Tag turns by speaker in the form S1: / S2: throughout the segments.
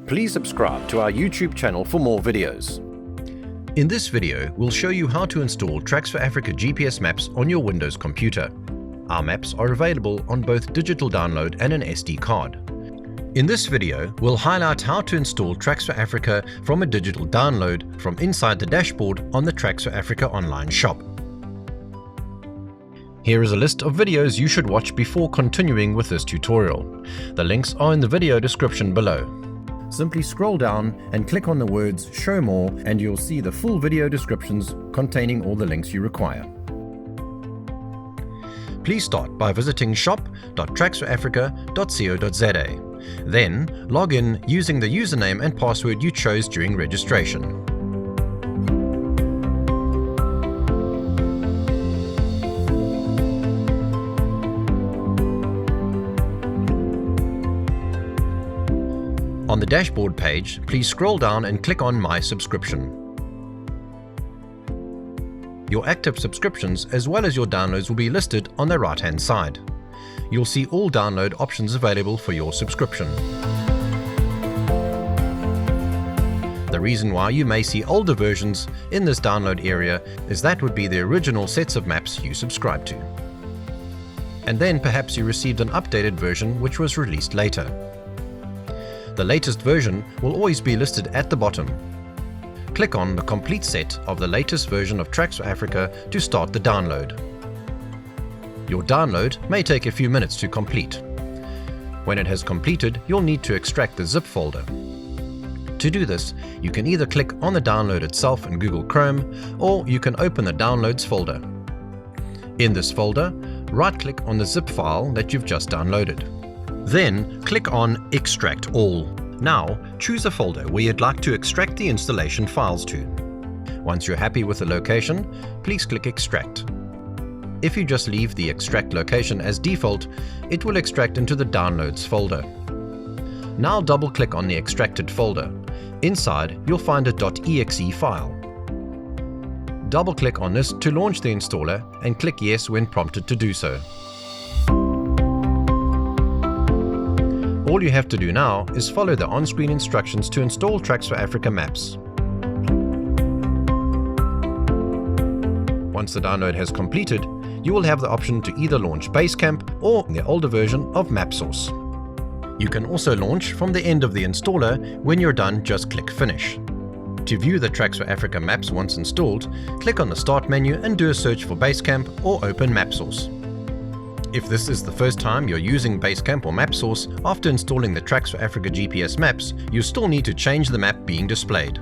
S1: Please subscribe to our YouTube channel for more videos. In this video, we'll show you how to install Tracks for Africa GPS maps on your Windows computer. Our maps are available on both digital download and an SD card. In this video, we'll highlight how to install Tracks for Africa from a digital download from inside the dashboard on the Tracks for Africa online shop. Here is a list of videos you should watch before continuing with this tutorial. The links are in the video description below. Simply scroll down and click on the words Show More and you'll see the full video descriptions containing all the links you require. Please start by visiting shop.tracksforafrica.co.za. Then, log in using the username and password you chose during registration. On the dashboard page, please scroll down and click on My Subscription. Your active subscriptions as well as your downloads will be listed on the right-hand side. You'll see all download options available for your subscription. The reason why you may see older versions in this download area is that would be the original sets of maps you subscribe to. And then perhaps you received an updated version which was released later. The latest version will always be listed at the bottom. Click on the complete set of the latest version of Tracks for Africa to start the download. Your download may take a few minutes to complete. When it has completed, you'll need to extract the zip folder. To do this, you can either click on the download itself in Google Chrome, or you can open the Downloads folder. In this folder, right-click on the zip file that you've just downloaded. Then, click on Extract All. Now, choose a folder where you'd like to extract the installation files to. Once you're happy with the location, please click Extract. If you just leave the extract location as default, it will extract into the Downloads folder. Now double-click on the extracted folder. Inside, you'll find a .exe file. Double-click on this to launch the installer and click Yes when prompted to do so. All you have to do now is follow the on-screen instructions to install Tracks for Africa maps. Once the download has completed, you will have the option to either launch Basecamp or the older version of MapSource. You can also launch from the end of the installer. When you're done, just click Finish. To view the Tracks for Africa maps once installed, click on the Start menu and do a search for Basecamp or open MapSource. If this is the first time you're using Basecamp or MapSource after installing the Tracks for Africa GPS maps, you still need to change the map being displayed.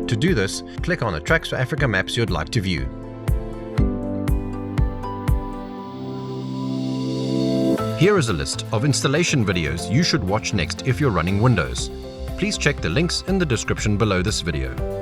S1: To do this, click on the Tracks for Africa maps you'd like to view. Here is a list of installation videos you should watch next if you're running Windows. Please check the links in the description below this video.